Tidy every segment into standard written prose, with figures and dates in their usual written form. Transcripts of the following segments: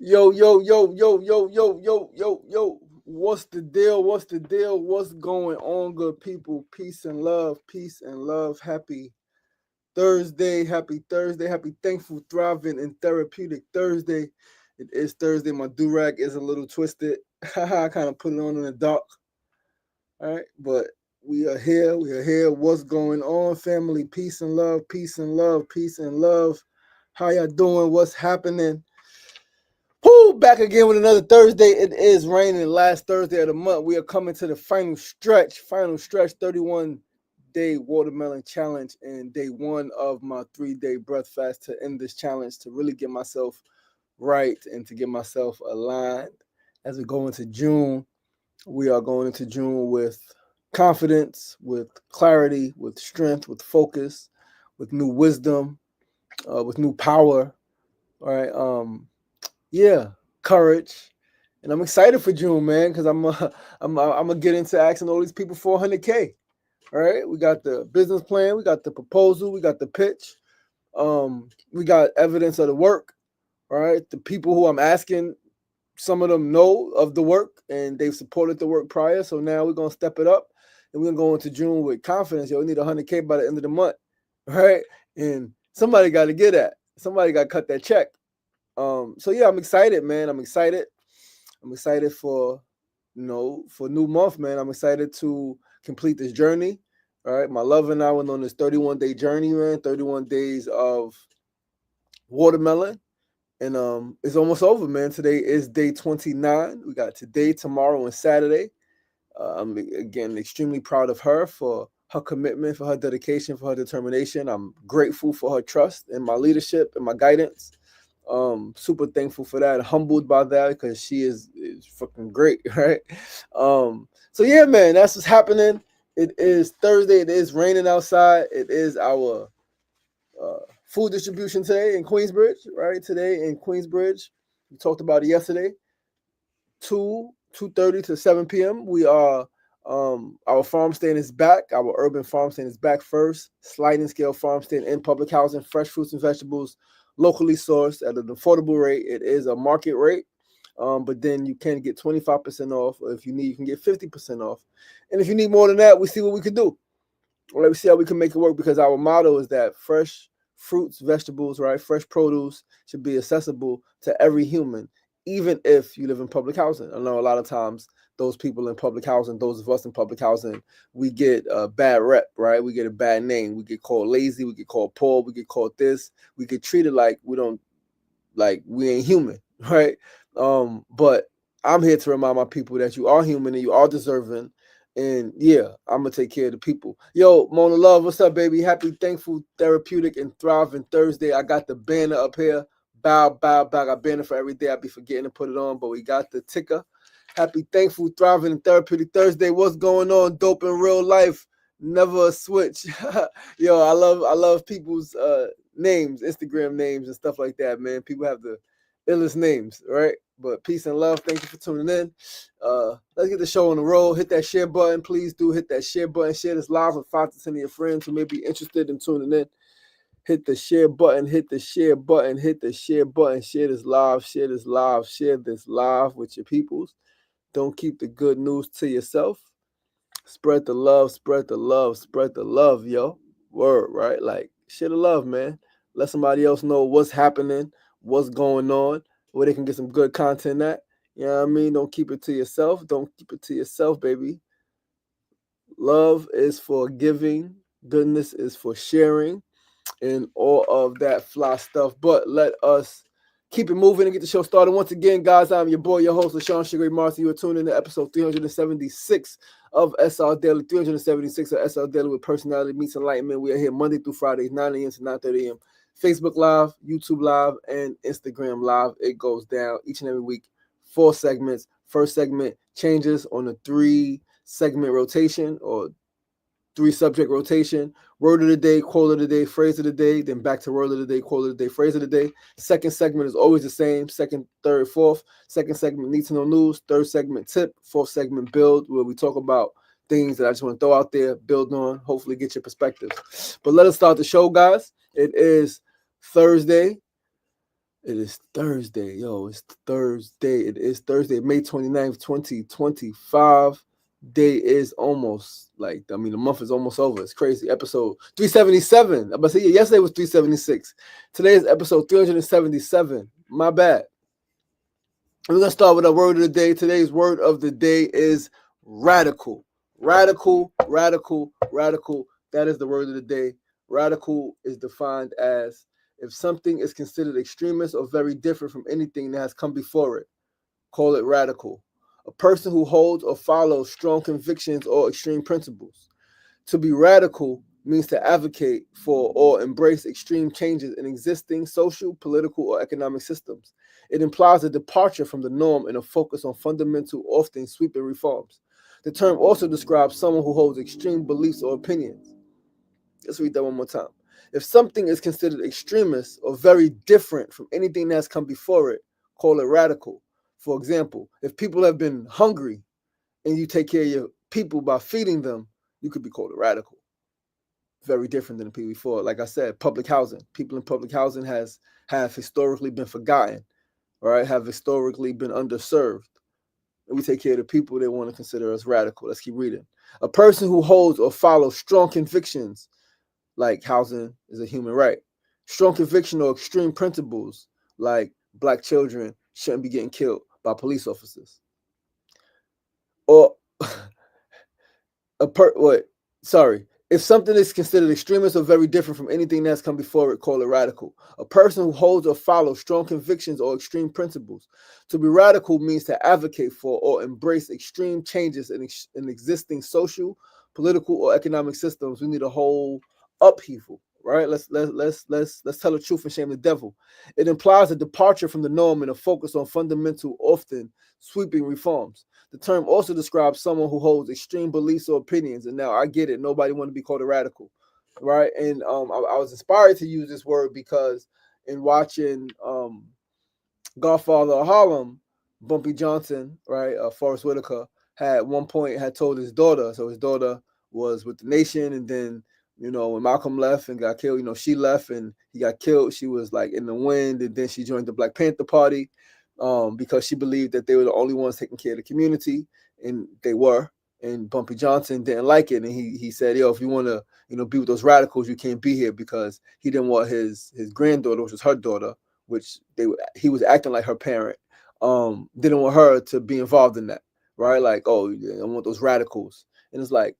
Yo, yo, yo, yo, yo, yo, yo, yo, yo. What's the deal? What's the deal? What's going on, good people? Peace and love. Peace and love. Happy Thursday. Happy Thursday. Happy thankful, thriving, and therapeutic Thursday. It is Thursday. My do-rag is a little twisted. I kind of put it on in the dark. All right. But we are here. We are here. What's going on, family? Peace and love. Peace and love. Peace and love. How y'all doing? What's happening? Whoo, back again with another Thursday. It is raining last Thursday of the month. We are coming to the final stretch, 31-day watermelon challenge, and day one of my 3-day breath fast to end this challenge, to really get myself right and to get myself aligned. As we go into June, we are going into June with confidence, with clarity, with strength, with focus, with new wisdom, with new power. All right. Yeah, courage, and I'm excited for June, man, because I'm gonna get into asking all these people for 100K. All right, we got the business plan, we got the proposal, we got the pitch, we got evidence of the work. All right, the people who I'm asking, some of them know of the work and they've supported the work prior. So now we're gonna step it up, and we're gonna go into June with confidence. Yo, we need 100K by the end of the month, right? And somebody got to get that. Somebody got to cut that check. So yeah, I'm excited, man. I'm excited. I'm excited for for new month, man. I'm excited to complete this journey. All right. My love and I went on this 31-day journey, man. 31 days of watermelon. And it's almost over, man. Today is day 29. We got today, tomorrow, and Saturday. I'm again extremely proud of her for her commitment, for her dedication, for her determination. I'm grateful for her trust in my leadership and my guidance. Super thankful for that, humbled by that, because she is fucking great, right? So yeah, man, that's what's happening. It is Thursday. It is raining outside. It is our food distribution today in Queensbridge, right? Today in Queensbridge, we talked about it yesterday. 2:30 to 7 p.m. We are our farm stand is back. Our urban farm stand is back first. Sliding scale farm stand in public housing, fresh fruits and vegetables, locally sourced at an affordable rate. It is a market rate, but then you can get 25% off. Or if you need, you can get 50% off. And if you need more than that, we see what we can do. All right, we see how we can make it work, because our motto is that fresh fruits, vegetables, right, fresh produce should be accessible to every human, even if you live in public housing. I know a lot of times those people in public housing, those of us in public housing, we get a bad rep, right? We get a bad name. We get called lazy. We get called poor. We get called this. We get treated like we ain't human, right? But I'm here to remind my people that you are human and you are deserving. And yeah, I'm gonna take care of the people. Yo, Mona Love, what's up, baby? Happy, thankful, therapeutic, and thriving Thursday. I got the banner up here. Bow, bow, bow. I got banner for every day. I be forgetting to put it on, but we got the ticker. Happy, thankful, thriving, and therapeutic Thursday. What's going on? Dope in real life. Never a switch. Yo, I love people's names, Instagram names, and stuff like that, man. People have the illest names, right? But peace and love. Thank you for tuning in. Let's get the show on the road. Hit that share button. Please do hit that share button. Share this live with 5 to 10 of your friends who may be interested in tuning in. Hit the share button. Hit the share button. Hit the share button. Share this live. Share this live. Share this live with your peoples. Don't keep the good news to yourself. Spread the love. Spread the love. Spread the love, yo. Word, right? Like, share the love, man. Let somebody else know what's happening, what's going on, where they can get some good content at. You know what I mean? Don't keep it to yourself. Don't keep it to yourself, baby. Love is for giving. Goodness is for sharing, and all of that fly stuff. But let us keep it moving and get the show started. Once again, guys, I'm your boy, your host, LaShawn Sugar Marcy. You are tuned in to episode 376 of SR Daily, 376 of SR Daily with Personality Meets Enlightenment. We are here Monday through Fridays, 9 a.m. to 9:30 a.m. Facebook Live, YouTube Live, and Instagram Live. It goes down each and every week. 4 segments. First segment changes on a 3-segment rotation or 3-subject rotation. Word of the day, quote of the day, phrase of the day, then back to word of the day, quote of the day, phrase of the day. Second segment is always the same. Second, third, fourth. Second segment, need to know news. Third segment, tip. Fourth segment, build, where we talk about things that I just want to throw out there, build on, hopefully get your perspective. But let us start the show, guys. It is Thursday. It is Thursday. Yo, it's Thursday. It is Thursday, May 29th, 2025. Day is almost the month is almost over. It's crazy. Episode 377. I'm about to say, yeah, yesterday was 376. Today is episode 377. My bad. We're going to start with our word of the day. Today's word of the day is radical. Radical, radical, radical. That is the word of the day. Radical is defined as if something is considered extremist or very different from anything that has come before it, call it radical. A person who holds or follows strong convictions or extreme principles. To be radical means to advocate for or embrace extreme changes in existing social, political, or economic systems. It implies a departure from the norm and a focus on fundamental, often sweeping reforms. The term also describes someone who holds extreme beliefs or opinions. Let's read that one more time. If something is considered extremist or very different from anything that's come before it, call it radical. For example, if people have been hungry and you take care of your people by feeding them, you could be called a radical. Very different than the people before. Like I said, public housing. People in public housing have historically been forgotten, right? Have historically been underserved. And we take care of the people they want to consider us radical. Let's keep reading. A person who holds or follows strong convictions, like housing is a human right. Strong conviction or extreme principles, like black children shouldn't be getting killed by police officers. Or if something is considered extremist or very different from anything that's come before it, call it radical. A person who holds or follows strong convictions or extreme principles. To be radical means to advocate for or embrace extreme changes in existing social, political, or economic systems. We need a whole upheaval, right? Let's tell the truth and shame the devil. It implies a departure from the norm and a focus on fundamental, often sweeping reforms. The term also describes someone who holds extreme beliefs or opinions. And now I get it. Nobody want to be called a radical, right? And I was inspired to use this word because in watching Godfather of Harlem, Bumpy Johnson, right, Forrest Whitaker, had one point had told his daughter, so his daughter was with the nation, and then when Malcolm left and got killed, she left and he got killed. She was like in the wind, and then she joined the Black Panther Party because she believed that they were the only ones taking care of the community, and they were. And Bumpy Johnson didn't like it, and he said, "Yo, if you want to, be with those radicals, you can't be here," because he didn't want his granddaughter, which was her daughter, which he was acting like her parent, didn't want her to be involved in that, right? Like, oh, I want those radicals, and it's like,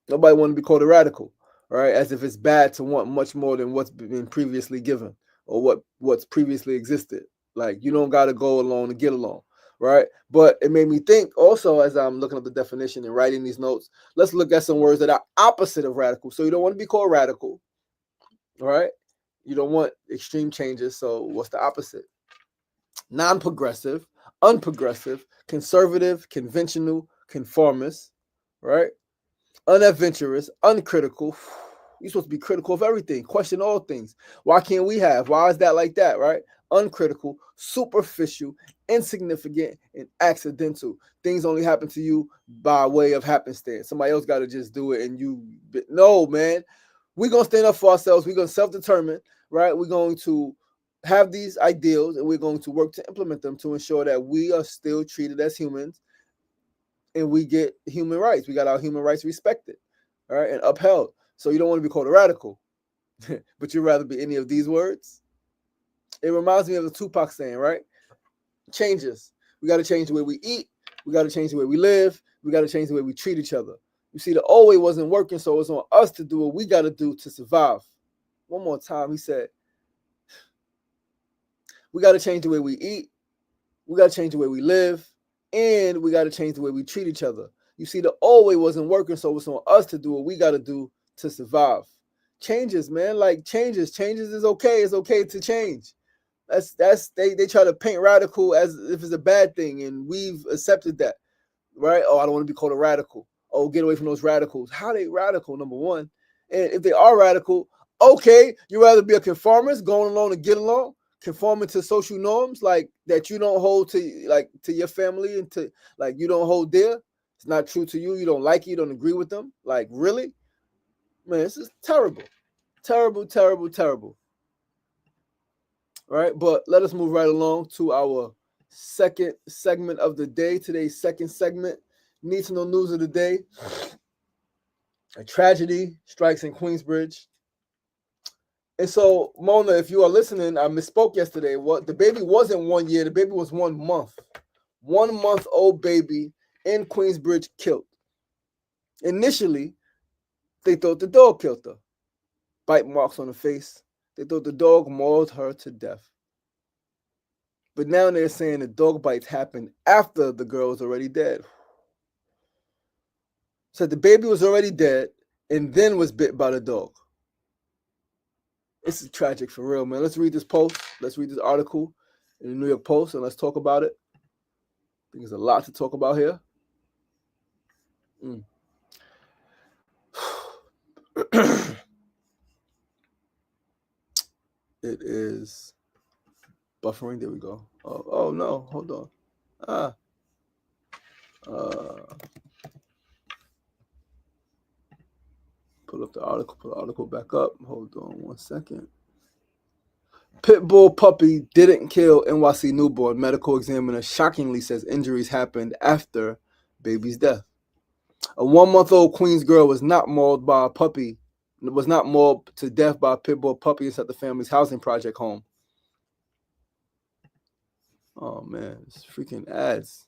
nobody want to be called a radical, right? As if it's bad to want much more than what's been previously given or what's previously existed. Like, you don't got to go along to get along, right? But it made me think also, as I'm looking up the definition and writing these notes, let's look at some words that are opposite of radical. So you don't want to be called radical, right? You don't want extreme changes. So what's the opposite? Non-progressive, unprogressive, conservative, conventional, conformist, right? Unadventurous, uncritical. You're supposed to be critical of everything, question all things. Why can't we have? Why is that like that, right? Uncritical, superficial, insignificant, and accidental. Things only happen to you by way of happenstance. Somebody else got to just do it, and no, man. We're going to stand up for ourselves. We're going to self-determine, right? We're going to have these ideals, and we're going to work to implement them to ensure that we are still treated as humans and we get human rights. We got our human rights respected, all right, and upheld. So you don't want to be called a radical, but you'd rather be any of these words. It reminds me of the Tupac saying, right? Changes. We got to change the way we eat. We got to change the way we live. We got to change the way we treat each other. You see, the old way wasn't working, so it's on us to do what we got to do to survive. One more time, he said, we got to change the way we eat. We got to change the way we live. And we got to change the way we treat each other. You see, the old way wasn't working, so it's on us to do what we got to do to survive. Changes, man, like changes. Changes is okay. It's okay to change. They try to paint radical as if it's a bad thing, and we've accepted that, right? Oh, I don't want to be called a radical. Oh, get away from those radicals. How are they radical, number one? And if they are radical, okay, you rather be a conformist, going along to get along, conforming to social norms like that you don't hold to your family and to like you don't hold dear. It's not true to you. You don't like it. You don't agree with them. Like, really? Man, this is terrible. Terrible, terrible, terrible. All right, but let us move right along to our second segment of the day. Today's second segment, need to know news of the day. A tragedy strikes in Queensbridge. And so, Mona, if you are listening, I misspoke yesterday. What the baby wasn't 1 year, the baby was 1 month. 1 month old baby in Queensbridge killed. Initially, they thought the dog killed her. Bite marks on the face. They thought the dog mauled her to death. But now they're saying the dog bites happened after the girl was already dead. So the baby was already dead and then was bit by the dog. This is tragic for real, man. Let's read this post. Let's read this article in the New York Post and let's talk about it. I think there's a lot to talk about here. It is buffering. There we go. Oh no, hold on. Pull up the article back up. Hold on 1 second. Pitbull puppy didn't kill NYC newborn. Medical examiner shockingly says injuries happened after baby's death. A 1-month-old Queens girl was not mauled by a puppy. Was not mauled to death by a pitbull puppy inside the family's housing project home. Oh man, it's freaking ads.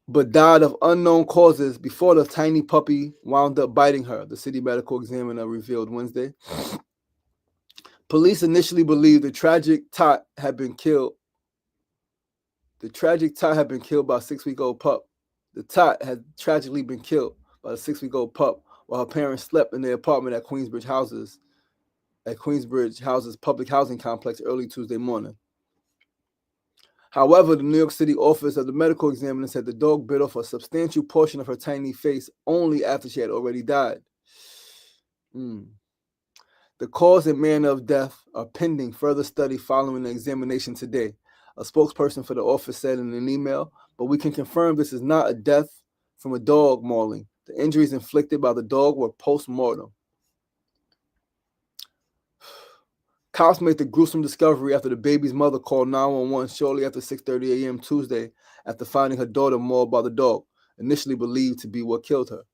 But died of unknown causes before the tiny puppy wound up biting her, the city medical examiner revealed Wednesday. Police initially believed the tragic tot had been killed. The tragic tot had been killed by a 6-week-old pup. The tot had tragically been killed by a 6-week-old pup while her parents slept in their apartment at Queensbridge Houses public housing complex early Tuesday morning. However, the New York City office of the medical examiner said the dog bit off a substantial portion of her tiny face only after she had already died. The cause and manner of death are pending further study following the examination today, a spokesperson for the office said in an email, but we can confirm this is not a death from a dog mauling. The injuries inflicted by the dog were post-mortem. Cops made the gruesome discovery after the baby's mother called 911 shortly after 6:30 a.m. Tuesday after finding her daughter mauled by the dog, initially believed to be what killed her.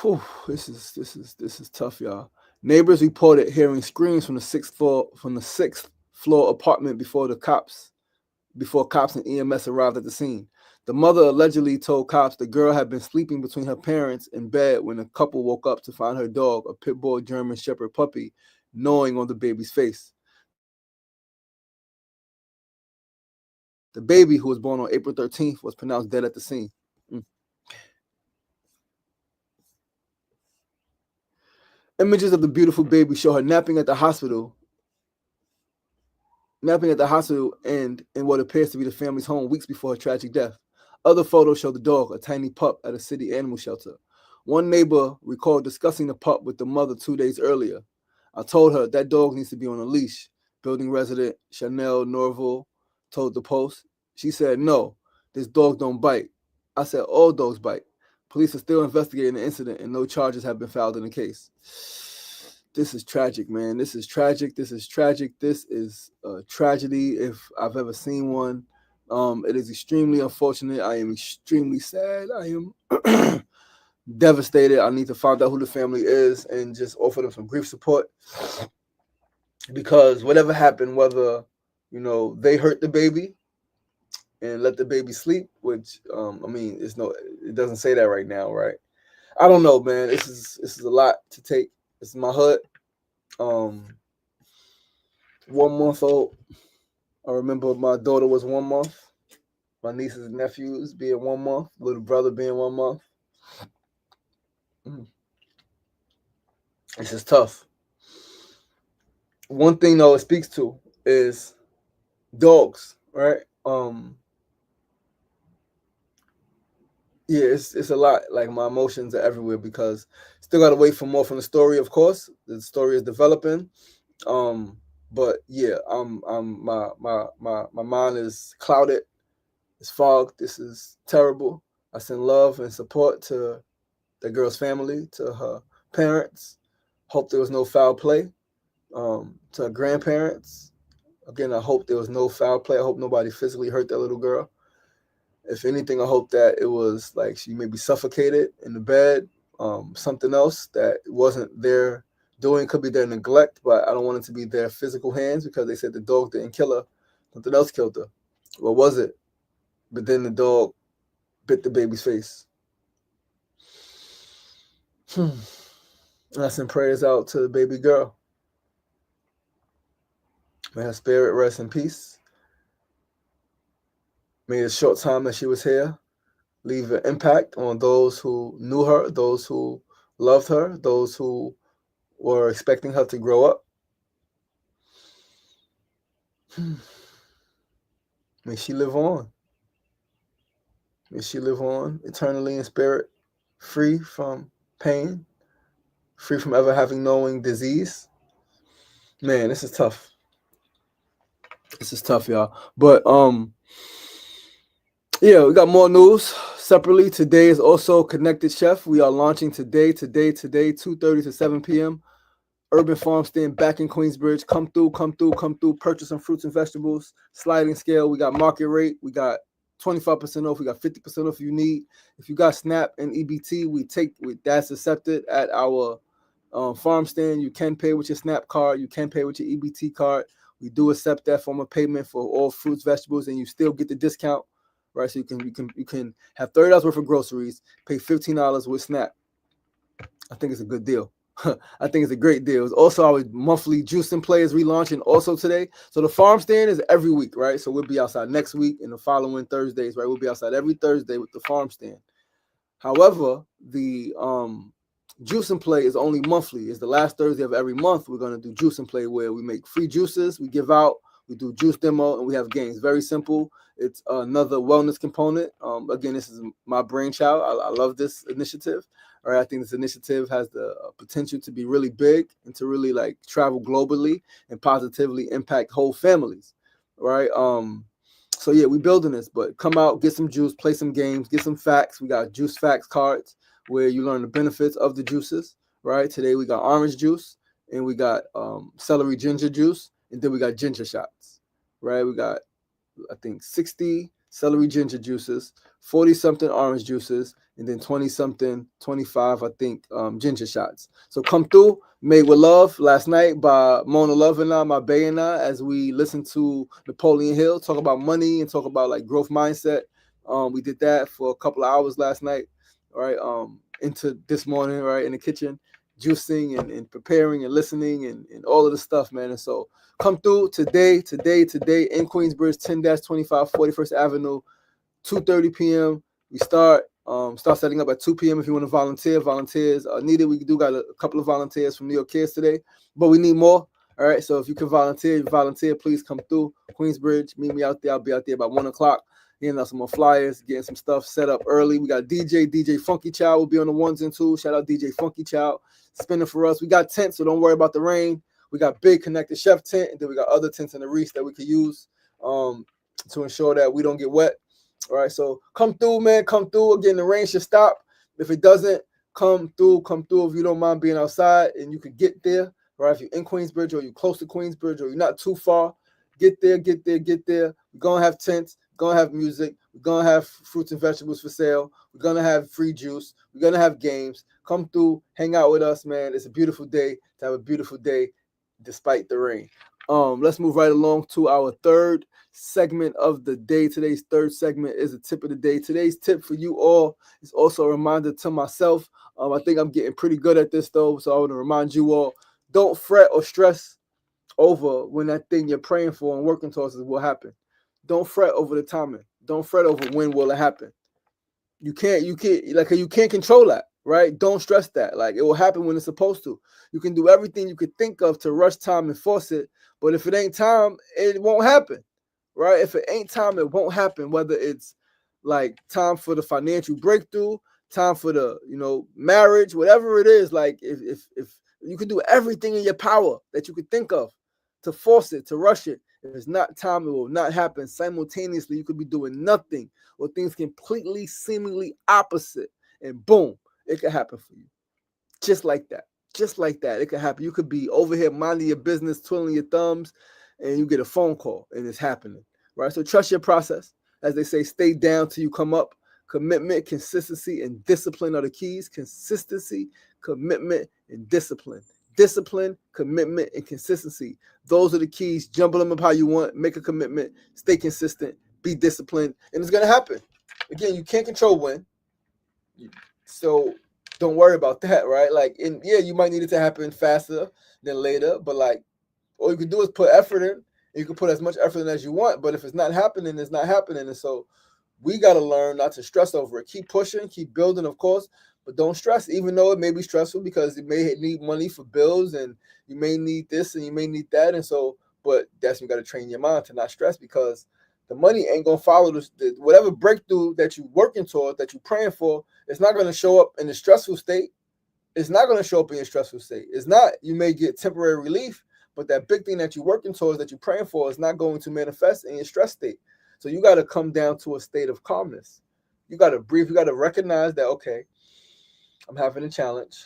Whew, this is tough, y'all. Neighbors reported hearing screams from the sixth floor apartment before cops and EMS arrived at the scene. The mother allegedly told cops the girl had been sleeping between her parents in bed when the couple woke up to find her dog, a pit bull German Shepherd puppy, gnawing on the baby's face. The baby, who was born on April 13th, was pronounced dead at the scene. Images of the beautiful baby show her napping at the hospital and in what appears to be the family's home weeks before her tragic death. Other photos show the dog, a tiny pup, at a city animal shelter. One neighbor recalled discussing the pup with the mother 2 days earlier. I told her that dog needs to be on a leash, building resident Chanel Norville told the Post. She said, no, this dog don't bite. I said, all dogs bite. Police are still investigating the incident and no charges have been filed in the case. This is tragic, man. This is tragic. This is a tragedy if I've ever seen one. It is extremely unfortunate. I am extremely sad. I am devastated. I need to find out who the family is and just offer them some grief support. Because whatever happened, whether, they hurt the baby and let the baby sleep, which, it doesn't say that right now, right? I don't know, man. This is a lot to take. This is my hood. 1 month old. I remember my daughter was 1 month. My nieces and nephews being 1 month. Little brother being 1 month. This is tough. One thing though it speaks to is dogs, right? Yeah, it's a lot. Like my emotions are everywhere because still gotta wait for more from the story. Of course, the story is developing. But yeah, my mind is clouded. It's fogged. This is terrible. I send love and support to the girl's family, to her parents. Hope there was no foul play. To her grandparents. Again, I hope there was no foul play. I hope nobody physically hurt that little girl. If anything, I hope that it was like she maybe suffocated in the bed. Something else that wasn't their doing, could be their neglect, but I don't want it to be their physical hands, because they said the dog didn't kill her. Something else killed her. What was it? But then the dog bit the baby's face. And I send prayers out to the baby girl. May her spirit rest in peace. May the short time that she was here leave an impact on those who knew her, those who loved her, those who were expecting her to grow up. May she live on. May she live on eternally in spirit, free from pain, free from ever having knowing disease. Man, this is tough. This is tough, y'all. But yeah, we got more news separately. Today is also Connected Chef. We are launching today, 2:30 to 7 p.m. Urban Farm Stand back in Queensbridge. Come through. Purchase some fruits and vegetables. Sliding scale. We got market rate. We got 25% off. We got 50% off if you need. If you got SNAP and EBT, that's accepted at our farm stand. You can pay with your SNAP card. You can pay with your EBT card. We do accept that form of payment for all fruits, vegetables, and you still get the discount, right? So you can have $30 worth of groceries, pay $15 with SNAP. I think it's a good deal. I think it's a great deal. It's also our monthly juicing play is relaunching also today. So the farm stand is every week, right? So we'll be outside next week and the following Thursdays, right? We'll be outside every Thursday with the farm stand. However, the juice and play is only monthly. It's the last Thursday of every month. We're going to do juice and play, where we make free juices, we give out, we do juice demo, and we have games. Very simple. It's another wellness component. Again, this is my brainchild. I love this initiative. All right, I think this initiative has the potential to be really big and to really like travel globally and positively impact whole families. Right. So yeah, we're building this, but come out, get some juice, play some games, get some facts. We got juice facts cards where you learn the benefits of the juices, right? Today we got orange juice and we got celery ginger juice, and then we got ginger shots, right? We got, I think, 60 celery ginger juices, 40-something orange juices, and then 20-something, 25, I think, ginger shots. So come through. Made with Love last night by Mona Love and I, my bae and I, as we listened to Napoleon Hill talk about money and talk about like growth mindset. We did that for a couple of hours last night, right? Into this morning, right, in the kitchen, juicing and preparing and listening and all of the stuff, man. And so come through today in Queensbridge, 10-25 41st Avenue, 2:30 p.m. We start setting up at 2 p.m. if you want to volunteer. Volunteers are needed. We do got a couple of volunteers from New York Kids today, but we need more. All right, so if you can volunteer, please come through Queensbridge. Meet me out there. I'll be out there about 1 o'clock. Getting out some more flyers, getting some stuff set up early. We got DJ Funky Child will be on the ones and twos. Shout out DJ Funky Child, spinning for us. We got tents, so don't worry about the rain. We got big Connected Chef tent, and then we got other tents in the Reese that we could use to ensure that we don't get wet. All right, so come through, man. Come through. Again, the rain should stop. If it doesn't, come through if you don't mind being outside and you could get there. Right, if you're in Queensbridge or you're close to Queensbridge or you're not too far, get there. We're gonna have tents. We're gonna have music. We're gonna have fruits and vegetables for sale. We're gonna have free juice. We're gonna have games. Come through, hang out with us, man. It's a beautiful day to have a beautiful day despite the rain. Let's move right along to our third segment of the day. Today's third segment is a tip of the day. Today's tip for you all is also a reminder to myself. I think I'm getting pretty good at this though, so I want to remind you all: don't fret or stress over when that thing you're praying for and working towards will happen. Don't fret over the timing. Don't fret over when will it happen. You can't control that, right? Don't stress that. Like, it will happen when it's supposed to. You can do everything you could think of to rush time and force it, but if it ain't time, it won't happen, right? If it ain't time, it won't happen. Whether it's like time for the financial breakthrough, time for the marriage, whatever it is. Like, if you can do everything in your power that you could think of to force it, to rush it, if it's not time, it will not happen. Simultaneously, you could be doing nothing or things completely seemingly opposite, and boom, It could happen for you. Just like that. Just like that. It could happen. You could be over here minding your business, twiddling your thumbs, and you get a phone call and it's happening. Right? So trust your process. As they say, stay down till you come up. Commitment, consistency, and discipline are the keys. Consistency, commitment, and discipline. Discipline, commitment, and consistency. Those are the keys. Jumble them up how you want. Make a commitment. Stay consistent. Be disciplined. And it's going to happen. Again, you can't control when. So don't worry about that, right? Like, you might need it to happen faster than later, but like, all you can do is put effort in. You can put as much effort in as you want, but if it's not happening, it's not happening. And so we got to learn not to stress over it. Keep pushing, keep building, of course, but don't stress, even though it may be stressful because you may need money for bills and you may need this and you may need that. And so, but that's when you got to train your mind to not stress, because the money ain't going to follow whatever breakthrough that you're working toward, that you're praying for. It's not going to show up in a stressful state. It's not going to show up in a stressful state. It's not. You may get temporary relief, but that big thing that you're working towards, that you're praying for, is not going to manifest in your stress state. So you got to come down to a state of calmness. You got to breathe. You got to recognize that, okay, I'm having a challenge.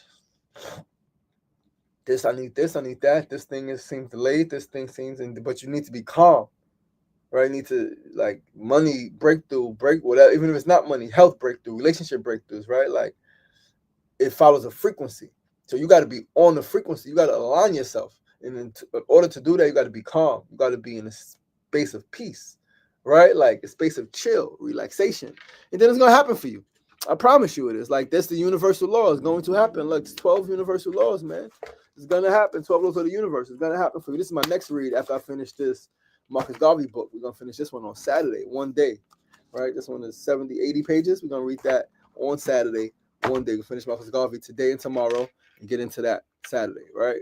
I need that. This thing seems delayed. This thing seems, but you need to be calm. Right? You need to, like, money breakthrough, whatever, even if it's not money, health breakthrough, relationship breakthroughs, right? Like, it follows a frequency. So you got to be on the frequency. You got to align yourself. And in order to do that, you got to be calm. You got to be in a space of peace, right? Like a space of chill, relaxation. And then it's going to happen for you. I promise you it is. Like, that's the universal law. It's going to happen. Like, it's 12 universal laws, man. It's going to happen. 12 laws of the universe. It's going to happen for you. This is my next read after I finish this Marcus Garvey book. We're going to finish this one on Saturday, one day, right? This one is 70, 80 pages. We're going to read that on Saturday, one day. We'll finish Marcus Garvey today and tomorrow and get into that Saturday, right?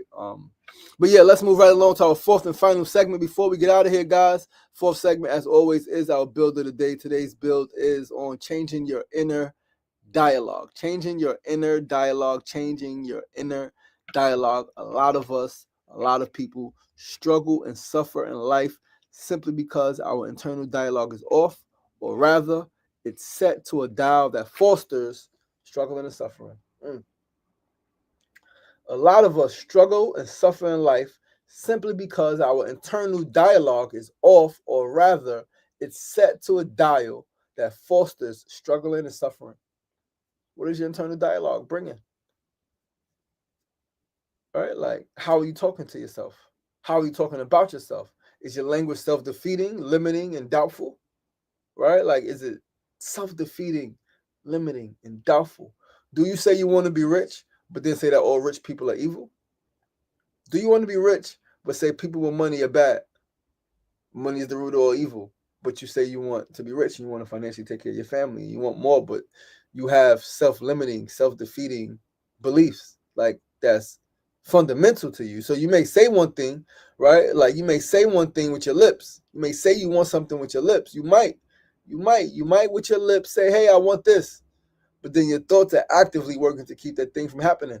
But yeah, let's move right along to our fourth and final segment before we get out of here, guys. Fourth segment, as always, is our build of the day. Today's build is on changing your inner dialogue. Changing your inner dialogue. Changing your inner dialogue. A lot of us, a lot of people struggle and suffer in life simply because our internal dialogue is off, or rather, it's set to a dial that fosters struggle and suffering. A lot of us struggle and suffer in life simply because our internal dialogue is off, or rather, it's set to a dial that fosters struggling and suffering. What is your internal dialogue bringing? Right? Like, how are you talking to yourself? How are you talking about yourself? Is your language self-defeating, limiting, and doubtful? Right? Like, is it self-defeating, limiting, and doubtful? Do you say you want to be rich, but then say that all rich people are evil? Do you want to be rich, but say people with money are bad? Money is the root of all evil. But you say you want to be rich and you want to financially take care of your family. You want more, but you have self-limiting, self-defeating beliefs. Like, that's fundamental to you. So you may say one thing, right? Like, you may say one thing with your lips. You may say you want something with your lips. You might with your lips say, hey, I want this. But then your thoughts are actively working to keep that thing from happening.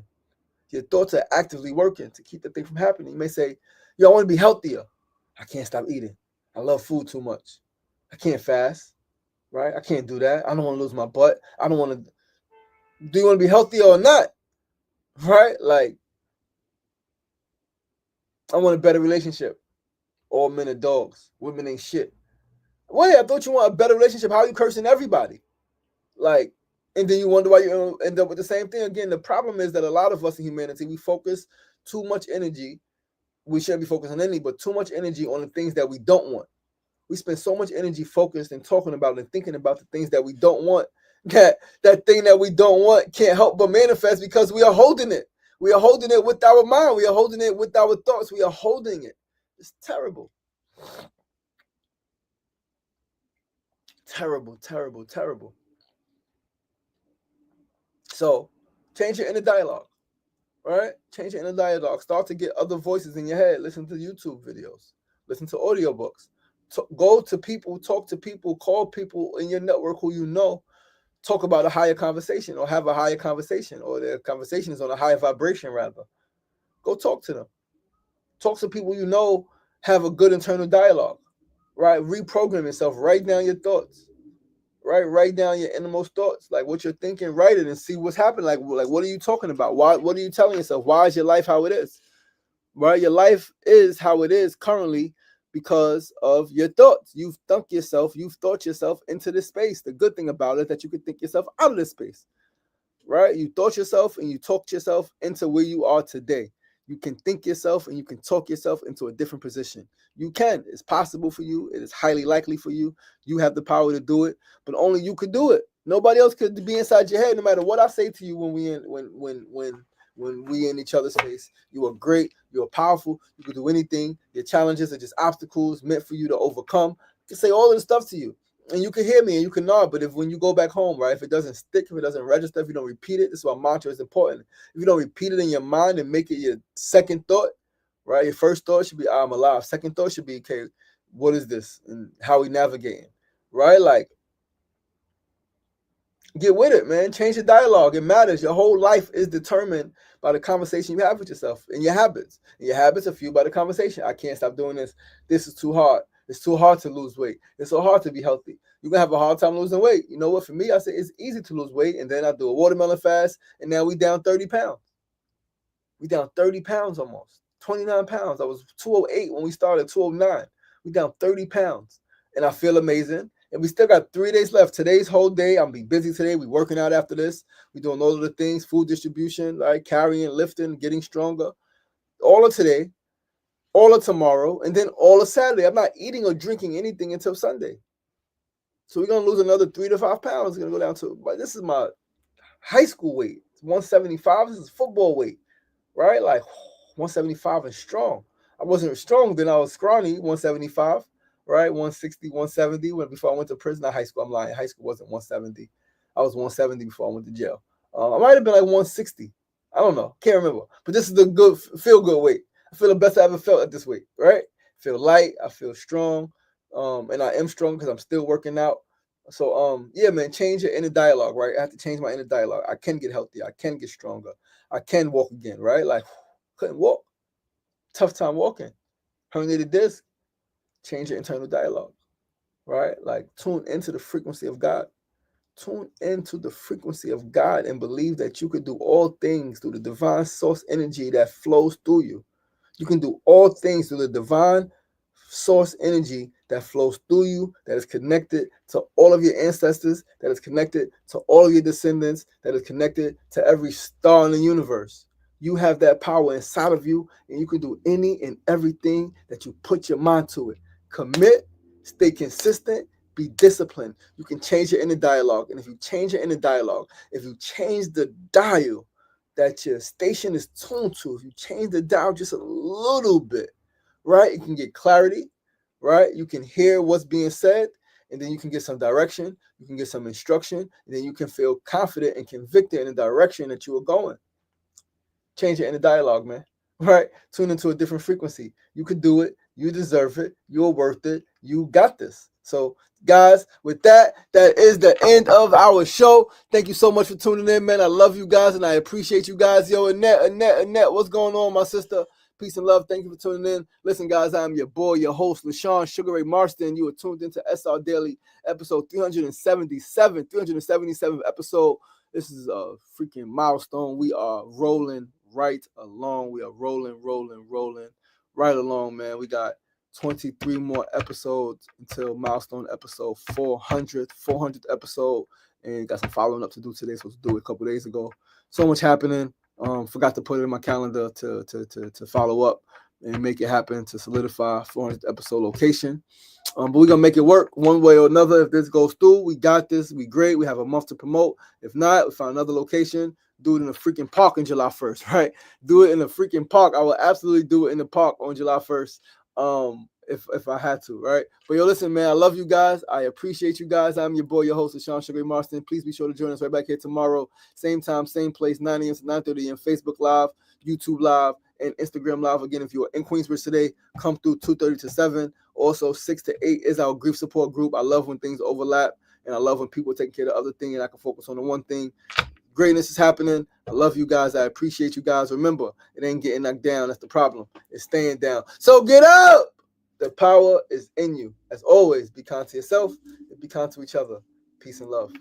Your thoughts are actively working to keep that thing from happening. You may say, yo, I want to be healthier. I can't stop eating. I love food too much. I can't fast, right? I can't do that. I don't want to lose my butt. I don't want to. Do you want to be healthier or not? Right? Like, I want a better relationship. All men are dogs. Women ain't shit. Wait, I thought you want a better relationship. How are you cursing everybody? Like, and then you wonder why you end up with the same thing again. The problem is that a lot of us in humanity, we focus too much energy. We shouldn't be focused on anything, but too much energy on the things that we don't want. We spend so much energy focused and talking about and thinking about the things that we don't want, that thing that we don't want can't help but manifest because we are holding it. We are holding it with our mind. We are holding it with our thoughts. We are holding it. It's terrible. Terrible, terrible, terrible. So change your inner dialogue, right? Change your inner dialogue. Start to get other voices in your head. Listen to YouTube videos. Listen to audiobooks. Go to people, talk to people, call people in your network who you know, talk about a higher conversation or have a higher conversation, or their conversation is on a higher vibration rather. Go talk to them. Talk to people you know have a good internal dialogue, right? Reprogram yourself. Write down your thoughts, right? Write down your innermost thoughts, like what you're thinking, write it and see what's happening. Like what are you talking about? Why? What are you telling yourself? Why is your life how it is? Right? Your life is how it is currently because of your thoughts. You've thought yourself into this space. The good thing about it is that you can think yourself out of this space. Right? You thought yourself and you talked yourself into where you are today. You can think yourself and you can talk yourself into a different position. You can. It's possible for you. It is highly likely for you. You have the power to do it, but only you could do it. Nobody else could be inside your head. No matter what I say to you when we in each other's face, you are great. You are powerful. You can do anything. Your challenges are just obstacles meant for you to overcome. I can say all of this stuff to you. And you can hear me and you can nod, but when you go back home, right, if it doesn't stick, if it doesn't register, if you don't repeat it, this is why mantra is important. If you don't repeat it in your mind and make it your second thought, right, your first thought should be, I'm alive. Second thought should be, okay, what is this and how we navigating, right? Like, get with it, man. Change the dialogue. It matters. Your whole life is determined by the conversation you have with yourself and your habits. And your habits are fueled by the conversation. I can't stop doing this. This is too hard. It's too hard to lose weight. It's so hard to be healthy. You're going to have a hard time losing weight. You know what? For me, I say it's easy to lose weight. And then I do a watermelon fast. And now we down 30 pounds. We down 30 pounds almost. 29 pounds. I was 208 when we started, 209. We down 30 pounds. And I feel amazing. And we still got 3 days left. Today's whole day. I'm going to be busy today. We working out after this. We doing all of the things, food distribution, right? Carrying, lifting, getting stronger. All of today. All of tomorrow, and then all of Saturday. I'm not eating or drinking anything until Sunday. So we're going to lose another 3 to 5 pounds. It's going to go down to, but this is my high school weight. It's 175. This is football weight, right? Like 175 and strong. I wasn't strong then. I was scrawny, 175, right? 160, 170 before I went to prison. Not high school. I'm lying. High school wasn't 170. I was 170 before I went to jail. I might have been like 160. I don't know. Can't remember. But this is the good, feel good weight. I feel the best I ever felt at this weight, right? I feel light, I feel strong, and I am strong because I'm still working out. So, yeah, man, change your inner dialogue, right? I have to change my inner dialogue. I can get healthy. I can get stronger. I can walk again, right? Like, couldn't walk. Tough time walking. Herniated disc. Change your internal dialogue, right? Like, tune into the frequency of God. Tune into the frequency of God and believe that you could do all things through the divine source energy that flows through you. You can do all things through the divine source energy that flows through you, that is connected to all of your ancestors, that is connected to all of your descendants, that is connected to every star in the universe. You have that power inside of you, and you can do any and everything that you put your mind to it. Commit, stay consistent, be disciplined. You can change your inner dialogue. And if you change your inner dialogue, if you change the dial that your station is tuned to, if you change the dial just a little bit, right, you can get clarity, right? You can hear what's being said, and then you can get some direction, you can get some instruction, and then you can feel confident and convicted in the direction that you are going. Change your inner dialogue, man, right? Tune into a different frequency. You could do it. You deserve it. You're worth it. You got this. So, guys, with that, that is the end of our show. Thank you so much for tuning in, man. I love you guys, and I appreciate you guys. Yo, Annette, what's going on, my sister? Peace and love. Thank you for tuning in. Listen, guys, I'm your boy, your host, LaShawn Sugar Ray Marston. You are tuned into SR Daily, episode 377th episode. This is a freaking milestone. We are rolling right along. We are rolling right along, man. We got 23 more episodes until milestone episode 400th episode, and got some following up to do today. Supposed to do it a couple days ago. So much happening. Forgot to put it in my calendar to follow up and make it happen, to solidify 400th episode location. But we're gonna make it work one way or another. If this goes through, we got this. We great. We have a month to promote. If not, we find another location. Do it in a freaking park on July 1st, right? Do it in a freaking park. I will absolutely do it in the park on July 1st. If I had to, right? But yo, listen, man, I love you guys. I appreciate you guys. I'm your boy, your host, Sean Sugar Marston. Please be sure to join us right back here tomorrow. Same time, same place, 9 a.m. to 9:30 a.m. Facebook Live, YouTube Live, and Instagram Live. Again, if you're in Queensbridge today, come through 2:30 to 7. Also, 6 to 8 is our grief support group. I love when things overlap, and I love when people take care of the other thing, and I can focus on the one thing. Greatness is happening. I love you guys. I appreciate you guys. Remember, it ain't getting knocked down. That's the problem. It's staying down. So get up. The power is in you. As always, be kind to yourself and be kind to each other. Peace and love.